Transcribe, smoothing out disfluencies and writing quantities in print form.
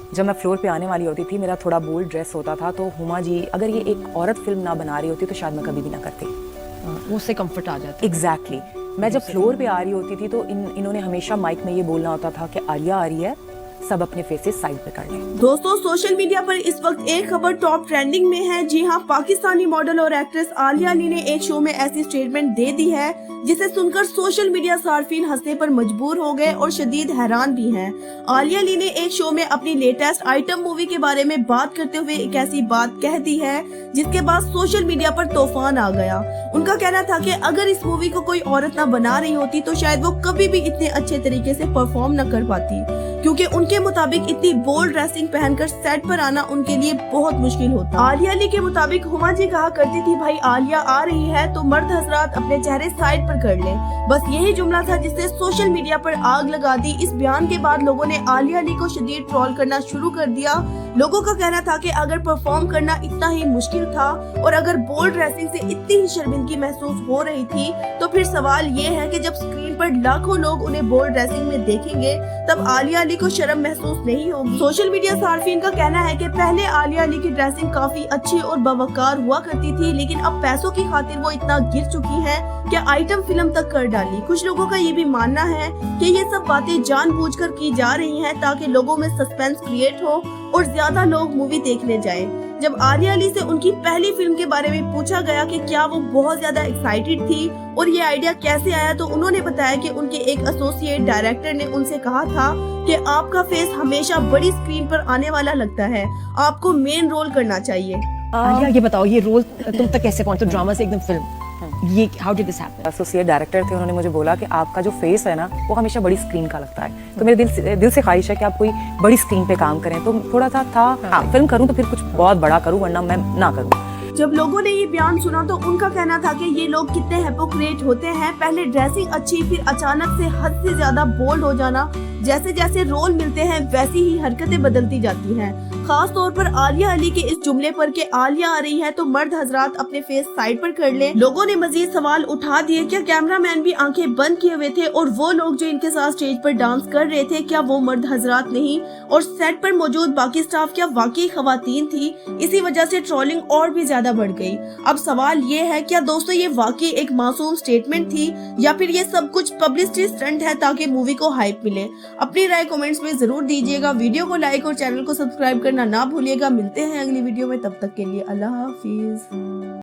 जब मैं फ्लोर पे आने वाली होती थी, मेरा थोड़ा बोल्ड ड्रेस होता था, तो हुमा जी अगर ये एक औरत फिल्म ना बना रही होती तो शायद मैं कभी भी ना करती। उससे कंफर्ट आ जाता। एग्जैक्टली। मैं जब फ्लोर पे आ रही होती थी तो इन्होंने हमेशा माइक में ये बोलना होता था कि आलिया आ रही है, सब अपने फेसेस साइड पे कर लें। दोस्तों, सोशल मीडिया पर इस वक्त एक खबर टॉप ट्रेंडिंग में है। जी हाँ, पाकिस्तानी मॉडल और एक्ट्रेस आलिया अली ने एक शो में ऐसी स्टेटमेंट दे दी है जिसे सुनकर सोशल मीडिया सार्फिन हंसने पर मजबूर हो गए और शदीद हैरान भी हैं। आलिया अली ने एक शो में अपनी लेटेस्ट आइटम मूवी के बारे में बात करते हुए एक ऐसी बात कह दी है जिसके बाद सोशल मीडिया पर तूफान आ गया। उनका कहना था कि अगर इस मूवी को कोई औरत ना बना रही होती तो शायद वो कभी भी इतने अच्छे तरीके से परफॉर्म न कर पाती, क्योंकि उनके मुताबिक इतनी बोल्ड ड्रेसिंग पहनकर सेट पर आना उनके लिए बहुत मुश्किल होता। आलिया अली के मुताबिक हुमा जी कहा करती थी, भाई आलिया आ रही है तो मर्द हजरात अपने चेहरे साइड पर कर लें। बस यही जुमला था जिसने सोशल मीडिया पर आग लगा दी। इस बयान के बाद लोगों ने आलिया अली को शदीद ट्रोल करना शुरू कर दिया। लोगों का कहना था कि अगर परफॉर्म करना इतना ही मुश्किल था और अगर बोल्ड ड्रेसिंग से इतनी ही शर्मिंदगी महसूस हो रही थी तो फिर सवाल ये है कि जब स्क्रीन पर लाखों लोग उन्हें बोल्ड ड्रेसिंग में देखेंगे तब आलिया अली को शर्म महसूस नहीं होगी। सोशल मीडिया सार्फिन का कहना है कि पहले आलिया अली की ड्रेसिंग काफी अच्छी और बावकार हुआ करती थी, लेकिन अब पैसों की खातिर वो इतना गिर चुकी है कि आइटम फिल्म तक कर डाली। कुछ लोगों का ये भी मानना है कि ये सब बातें जानबूझकर की जा रही हैं ताकि लोगों में सस्पेंस क्रिएट हो और ज्यादा लोग मूवी देखने जाएं। जब आलिया अली से उनकी पहली फिल्म के बारे में पूछा गया कि क्या वो बहुत ज्यादा एक्साइटेड थी और ये आइडिया कैसे आया, तो उन्होंने बताया कि उनके एक एसोसिएट डायरेक्टर ने उनसे कहा था कि आपका फेस हमेशा बड़ी स्क्रीन पर आने वाला लगता है, आपको मेन रोल करना चाहिए। आलिया, ये बताओ ये रोल तुम तक कैसे पहुंचे? ड्रामा से एकदम फिल्म, ये how did this happen? Associate director थे, उन्होंने मुझे बोला कि आपका जो फेस है ना वो हमेशा बड़ी स्क्रीन का लगता है, तो मेरे दिल से ख्वाहिश है कि आप कोई बड़ी स्क्रीन पे काम करें। तो थोड़ा सा था हाँ, फिल्म करूँ तो फिर कुछ बहुत बड़ा करूँ, वरना मैं ना करूँ। जब लोगों ने ये बयान सुना तो उनका कहना था कि ये लोग कितने हिपोक्रेट होते हैं, पहले ड्रेसिंग अच्छी फिर अचानक से हद से ज्यादा बोल्ड हो जाना, जैसे जैसे रोल मिलते हैं वैसी ही हरकतें बदलती जाती हैं। खास तौर पर आलिया अली के इस जुमले पर कि आलिया आ रही है तो मर्द हजरात अपने फेस साइड पर कर लें, लोगों ने मजीद सवाल उठा दिए। क्या कैमरामैन भी आंखें बंद किए हुए थे और वो लोग जो इनके साथ स्टेज पर डांस कर रहे थे क्या वो मर्द हजरात नहीं, और सेट पर मौजूद बाकी स्टाफ क्या वाकई खवातीन थी? इसी वजह से ट्रोलिंग और भी ज्यादा बढ़ गई। अब सवाल ये है, क्या दोस्तों ये वाकई एक मासूम स्टेटमेंट थी या फिर ये सब कुछ पब्लिसिटी स्टंट है ताकि मूवी को हाइप मिले? अपनी राय कमेंट्स में जरूर दीजिएगा। वीडियो को लाइक और चैनल को सब्सक्राइब करना ना भूलिएगा। मिलते हैं अगली वीडियो में, तब तक के लिए अल्लाह हाफिज।